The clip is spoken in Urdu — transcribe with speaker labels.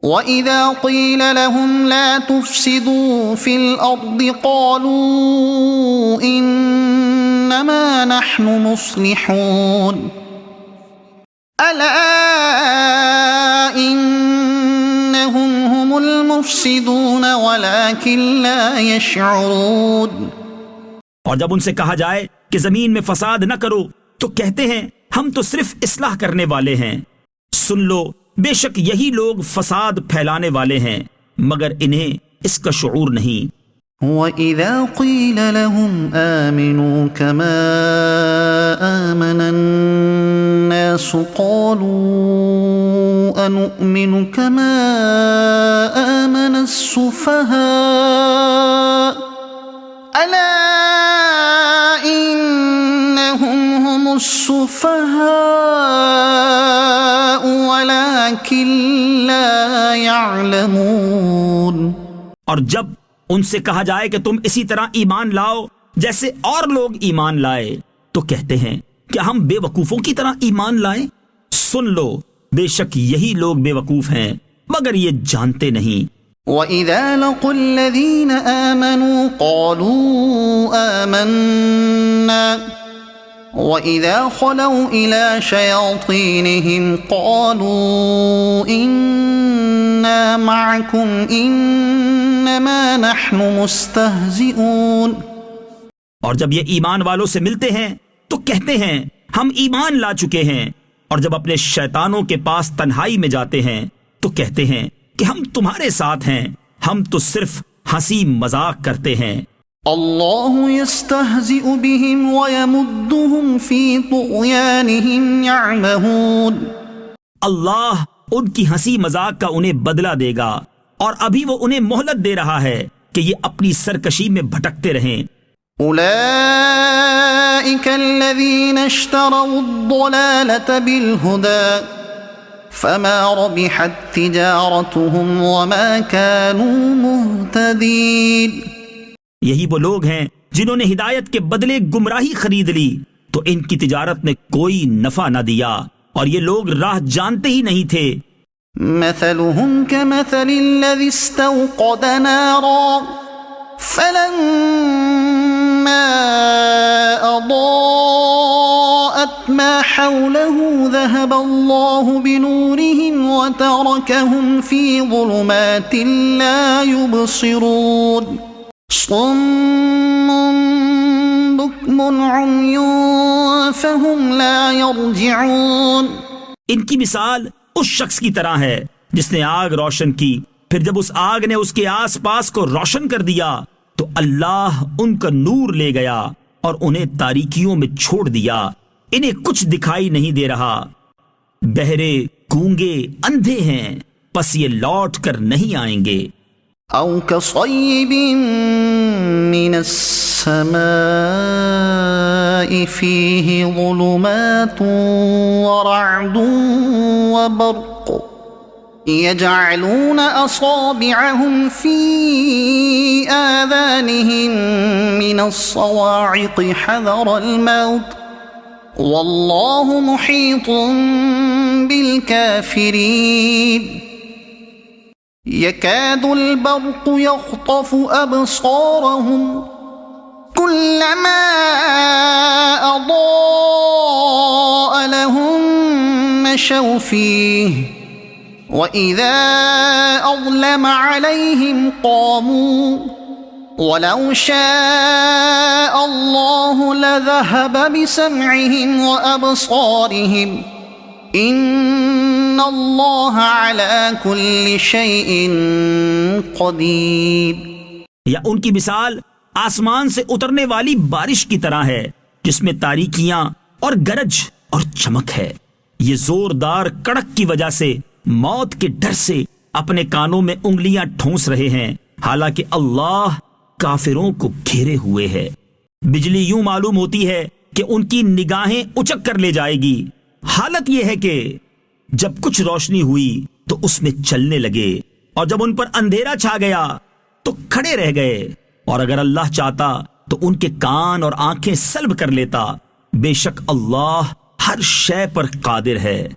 Speaker 1: وَإِذَا قِيلَ لَهُمْ لَا تُفْسِدُوا فِي الْأَرْضِ قَالُوا إِنَّمَا نَحْنُ مُصْلِحُونَ أَلَا إِنَّهُمْ هُمُ الْمُفْسِدُونَ وَلَكِنْ لَا يَشْعُرُونَ۔
Speaker 2: اور جب ان سے کہا جائے کہ زمین میں فساد نہ کرو تو کہتے ہیں ہم تو صرف اصلاح کرنے والے ہیں۔ سن لو بے شک یہی لوگ فساد پھیلانے والے ہیں مگر انہیں اس کا شعور نہیں۔
Speaker 1: وَإِذَا قِيلَ لَهُمْ آمِنُوا كَمَا آمَنَ النَّاسُ قَالُوا أَنُؤْمِنُ كَمَا آمَنَ السُّفَهَاءُ أَلَا إِنَّهُمْ هُمُ السُّفَهَاءُ وَلَكِنْ لَا يَعْلَمُونَ۔
Speaker 2: اور جب ان سے کہا جائے کہ تم اسی طرح ایمان لاؤ جیسے اور لوگ ایمان لائے تو کہتے ہیں کیا ہم بے وقوفوں کی طرح ایمان لائیں؟ سن لو بے شک یہی لوگ بے وقوف ہیں مگر یہ جانتے نہیں۔
Speaker 1: وَإِذَا لَقُوا الَّذِينَ آمَنُوا قَالُوا آمَنَّا وَإِذَا خَلَوْا إِلَى شَيَاطِينِهِمْ قَالُوا إِنَّا مَعَكُمْ إِنَّمَا نَحْنُ مُسْتَهْزِئُونَ۔
Speaker 2: اور جب یہ ایمان والوں سے ملتے ہیں تو کہتے ہیں ہم ایمان لا چکے ہیں، اور جب اپنے شیطانوں کے پاس تنہائی میں جاتے ہیں تو کہتے ہیں کہ ہم تمہارے ساتھ ہیں، ہم تو صرف ہنسی مذاق کرتے ہیں۔
Speaker 1: اللہ یستہزئ بہم ویمدہم فی طغیانہم یعمہون۔
Speaker 2: اللہ ان کی ہنسی مذاق کا انہیں بدلہ دے گا اور ابھی وہ انہیں مہلت دے رہا ہے کہ یہ اپنی سرکشی میں بھٹکتے رہیں۔
Speaker 1: اولئک الذین اشتروا الضلالة بالہدی فما ربحت تجارتهم وما كانوا مهتدین۔
Speaker 2: یہی وہ لوگ ہیں جنہوں نے ہدایت کے بدلے گمراہی خرید لی تو ان کی تجارت نے کوئی نفع نہ دیا اور یہ لوگ راہ جانتے ہی نہیں تھے۔
Speaker 1: مثلهم كمثل الذي استوقد نارا فلما أضاءت ما حوله ذهب الله بنورهم وتركهم في ظلمات لا يبصرون صم بكم عمي فهم لا يرجعون۔
Speaker 2: ان کی مثال اس شخص کی طرح ہے جس نے آگ روشن کی، پھر جب اس آگ نے اس کے آس پاس کو روشن کر دیا تو اللہ ان کا نور لے گیا اور انہیں تاریکیوں میں چھوڑ دیا، انہیں کچھ دکھائی نہیں دے رہا۔ بہرے، گونگے، اندھے ہیں، پس یہ لوٹ کر نہیں آئیں گے۔
Speaker 1: او كصيب من السماء فيه ظلمات ورعد وبرق يجعلون أصابعهم في آذانهم من الصواعق حذر الموت والله محيط بالكافرين يكاد البرق يخطف أبصارهم كلما أضاء لهم مشوا فيه وإذا أظلم عليهم قاموا ولو شاء الله لذهب بسمعهم وأبصارهم إن الله على كل شيء قدير۔
Speaker 2: یا ان کی مثال آسمان سے اترنے والی بارش کی طرح ہے جس میں تاریکیاں اور گرج اور چمک ہے۔ یہ زوردار کڑک کی وجہ سے موت کے ڈر سے اپنے کانوں میں انگلیاں ٹھونس رہے ہیں، حالانکہ اللہ کافروں کو گھیرے ہوئے ہے۔ بجلی یوں معلوم ہوتی ہے کہ ان کی نگاہیں اچک کر لے جائے گی۔ حالت یہ ہے کہ جب کچھ روشنی ہوئی تو اس میں چلنے لگے، اور جب ان پر اندھیرا چھا گیا تو کھڑے رہ گئے، اور اگر اللہ چاہتا تو ان کے کان اور آنکھیں سلب کر لیتا۔ بے شک اللہ ہر شے پر قادر ہے۔